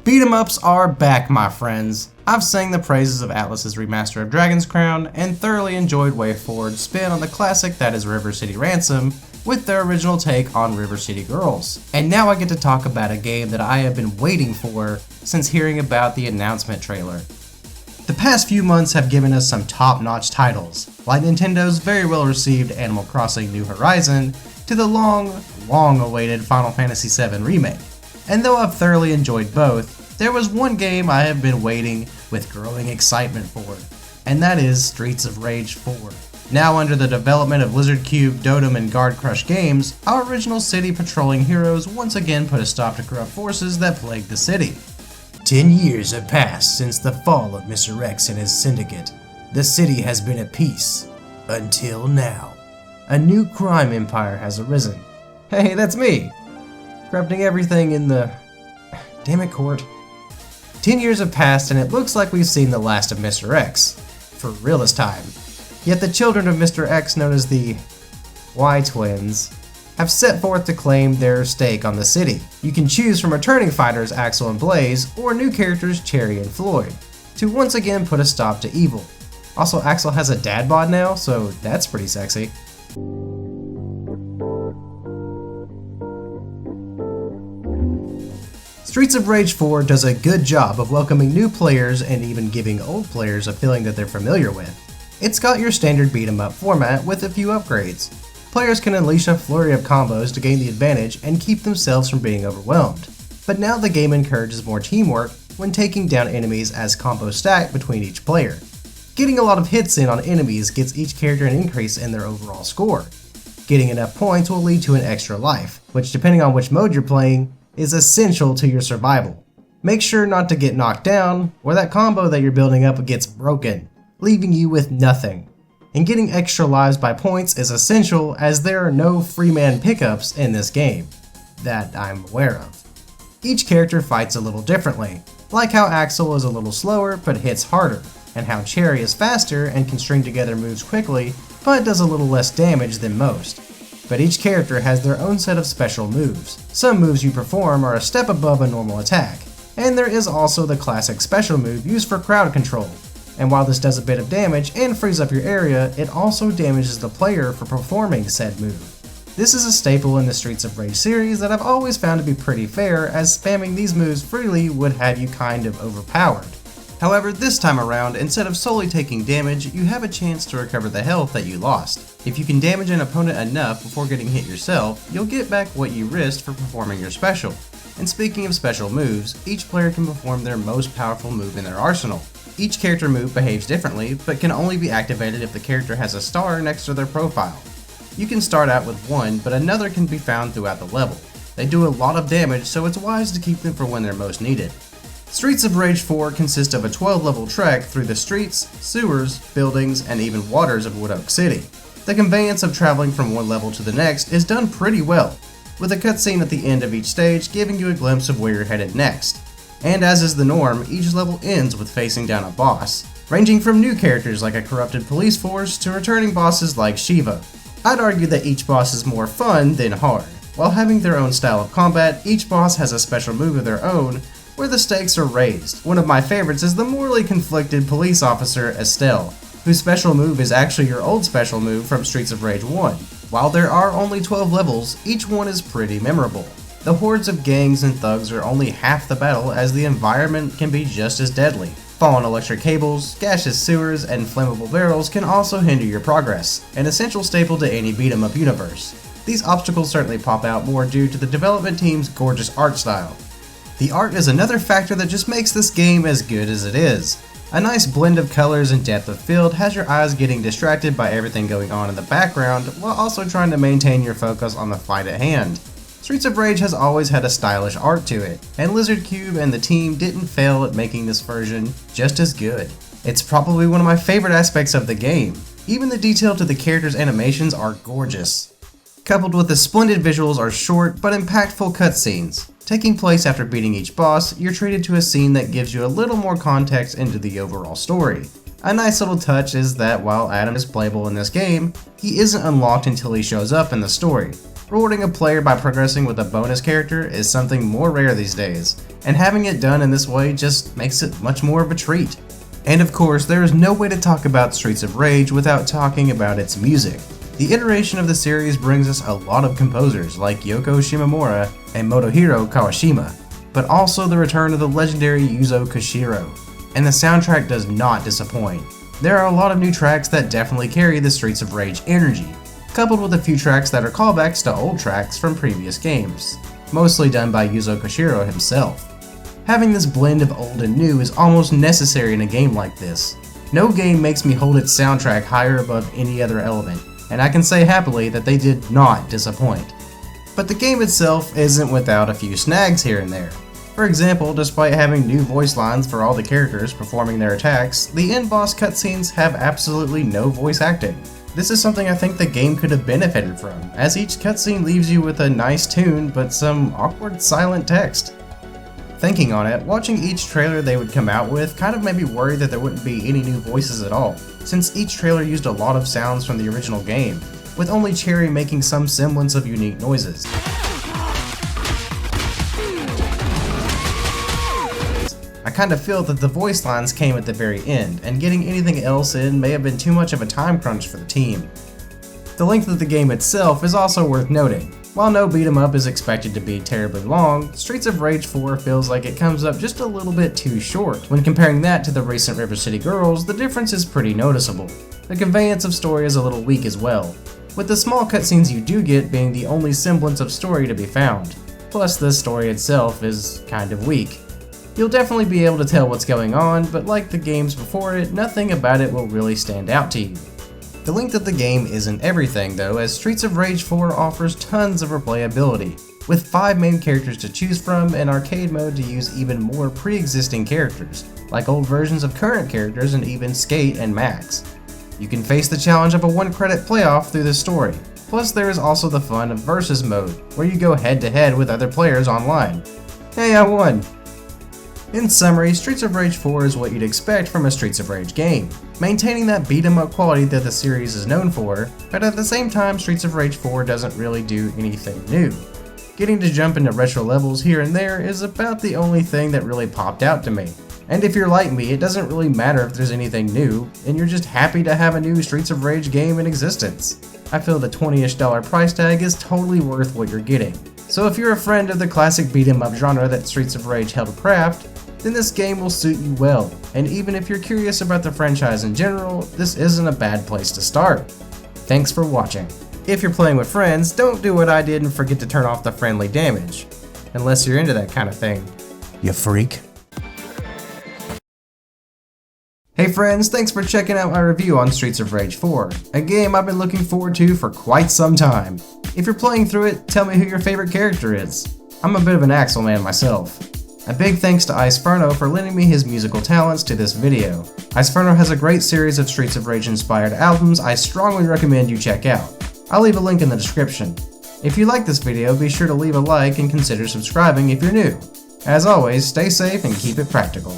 Beat 'em ups are back, my friends. I've sang the praises of Atlus's remaster of Dragon's Crown and thoroughly enjoyed WayForward's spin on the classic that is River City Ransom with their original take on River City Girls. And now I get to talk about a game that I have been waiting for since hearing about the announcement trailer. The past few months have given us some top-notch titles, like Nintendo's very well-received Animal Crossing New Horizon to the long-awaited Final Fantasy VII Remake. And though I've thoroughly enjoyed both, there was one game I have been waiting with growing excitement for, and that is Streets of Rage 4. Now under the development of Lizard Cube, Dotem, and Guard Crush Games, our original city patrolling heroes once again put a stop to corrupt forces that plagued the city. 10 years have passed since the fall of Mr. X and his syndicate. The city has been at peace. Until now. A new crime empire has arisen. Hey, that's me! Corrupting everything in the... Damn it, Court. 10 years have passed and it looks like we've seen the last of Mr. X. For real this time. Yet the children of Mr. X, known as the Y-Twins, have set forth to claim their stake on the city. You can choose from returning fighters Axel and Blaze, or new characters Cherry and Floyd, to once again put a stop to evil. Also, Axel has a dad bod now, so that's pretty sexy. Streets of Rage 4 does a good job of welcoming new players and even giving old players a feeling that they're familiar with. It's got your standard beat 'em up format with a few upgrades. Players can unleash a flurry of combos to gain the advantage and keep themselves from being overwhelmed. But now the game encourages more teamwork when taking down enemies as combos stack between each player. Getting a lot of hits in on enemies gets each character an increase in their overall score. Getting enough points will lead to an extra life, which depending on which mode you're playing, is essential to your survival. Make sure not to get knocked down, or that combo that you're building up gets broken, leaving you with nothing. And getting extra lives by points is essential as there are no free man pickups in this game, that I'm aware of. Each character fights a little differently, like how Axel is a little slower but hits harder, and how Cherry is faster and can string together moves quickly but does a little less damage than most. But each character has their own set of special moves. Some moves you perform are a step above a normal attack, and there is also the classic special move used for crowd control. And while this does a bit of damage and frees up your area, it also damages the player for performing said move. This is a staple in the Streets of Rage series that I've always found to be pretty fair, as spamming these moves freely would have you kind of overpowered. However, this time around, instead of solely taking damage, you have a chance to recover the health that you lost. If you can damage an opponent enough before getting hit yourself, you'll get back what you risked for performing your special. And speaking of special moves, each player can perform their most powerful move in their arsenal. Each character move behaves differently, but can only be activated if the character has a star next to their profile. You can start out with one, but another can be found throughout the level. They do a lot of damage, so it's wise to keep them for when they're most needed. Streets of Rage 4 consists of a 12-level trek through the streets, sewers, buildings, and even waters of Wood Oak City. The conveyance of traveling from one level to the next is done pretty well, with a cutscene at the end of each stage giving you a glimpse of where you're headed next. And as is the norm, each level ends with facing down a boss, ranging from new characters like a corrupted police force to returning bosses like Shiva. I'd argue that each boss is more fun than hard. While having their own style of combat, each boss has a special move of their own, where the stakes are raised. One of my favorites is the morally conflicted police officer Estelle, whose special move is actually your old special move from Streets of Rage 1. While there are only 12 levels, each one is pretty memorable. The hordes of gangs and thugs are only half the battle, as the environment can be just as deadly. Fallen electric cables, gaseous sewers, and flammable barrels can also hinder your progress, an essential staple to any beat-em-up universe. These obstacles certainly pop out more due to the development team's gorgeous art style. The art is another factor that just makes this game as good as it is. A nice blend of colors and depth of field has your eyes getting distracted by everything going on in the background, while also trying to maintain your focus on the fight at hand. Streets of Rage has always had a stylish art to it, and Lizard Cube and the team didn't fail at making this version just as good. It's probably one of my favorite aspects of the game. Even the detail to the characters' animations are gorgeous. Coupled with the splendid visuals are short but impactful cutscenes. Taking place after beating each boss, you're treated to a scene that gives you a little more context into the overall story. A nice little touch is that while Adam is playable in this game, he isn't unlocked until he shows up in the story. Rewarding a player by progressing with a bonus character is something more rare these days, and having it done in this way just makes it much more of a treat. And of course, there is no way to talk about Streets of Rage without talking about its music. The iteration of the series brings us a lot of composers like Yoko Shimomura and Motohiro Kawashima, but also the return of the legendary Yuzo Koshiro, and the soundtrack does not disappoint. There are a lot of new tracks that definitely carry the Streets of Rage energy, coupled with a few tracks that are callbacks to old tracks from previous games, mostly done by Yuzo Koshiro himself. Having this blend of old and new is almost necessary in a game like this. No game makes me hold its soundtrack higher above any other element, and I can say happily that they did not disappoint. But the game itself isn't without a few snags here and there. For example, despite having new voice lines for all the characters performing their attacks, the end boss cutscenes have absolutely no voice acting. This is something I think the game could have benefited from, as each cutscene leaves you with a nice tune but some awkward silent text. Thinking on it, watching each trailer they would come out with kind of made me worry that there wouldn't be any new voices at all, since each trailer used a lot of sounds from the original game, with only Cherry making some semblance of unique noises. I kind of feel that the voice lines came at the very end, and getting anything else in may have been too much of a time crunch for the team. The length of the game itself is also worth noting. While no beat 'em up is expected to be terribly long, Streets of Rage 4 feels like it comes up just a little bit too short. When comparing that to the recent River City Girls, the difference is pretty noticeable. The conveyance of story is a little weak as well, with the small cutscenes you do get being the only semblance of story to be found. Plus, the story itself is kind of weak. You'll definitely be able to tell what's going on, but like the games before it, nothing about it will really stand out to you. The length of the game isn't everything though, as Streets of Rage 4 offers tons of replayability, with 5 main characters to choose from and arcade mode to use even more pre-existing characters, like old versions of current characters and even Skate and Max. You can face the challenge of a 1-credit playoff through the story, plus there is also the fun of Versus mode, where you go head to head with other players online. Hey, I won! In summary, Streets of Rage 4 is what you'd expect from a Streets of Rage game, maintaining that beat-em-up quality that the series is known for, but at the same time Streets of Rage 4 doesn't really do anything new. Getting to jump into retro levels here and there is about the only thing that really popped out to me. And if you're like me, it doesn't really matter if there's anything new, and you're just happy to have a new Streets of Rage game in existence. I feel the $20-ish price tag is totally worth what you're getting. So if you're a friend of the classic beat-em-up genre that Streets of Rage helped craft, then this game will suit you well, and even if you're curious about the franchise in general, this isn't a bad place to start. Thanks for watching. If you're playing with friends, don't do what I did and forget to turn off the friendly damage. Unless you're into that kind of thing. You freak. Hey friends, thanks for checking out my review on Streets of Rage 4, a game I've been looking forward to for quite some time. If you're playing through it, tell me who your favorite character is. I'm a bit of an Axel man myself. A big thanks to Iceferno for lending me his musical talents to this video. Iceferno has a great series of Streets of Rage inspired albums I strongly recommend you check out. I'll leave a link in the description. If you like this video, be sure to leave a like and consider subscribing if you're new. As always, stay safe and keep it practical.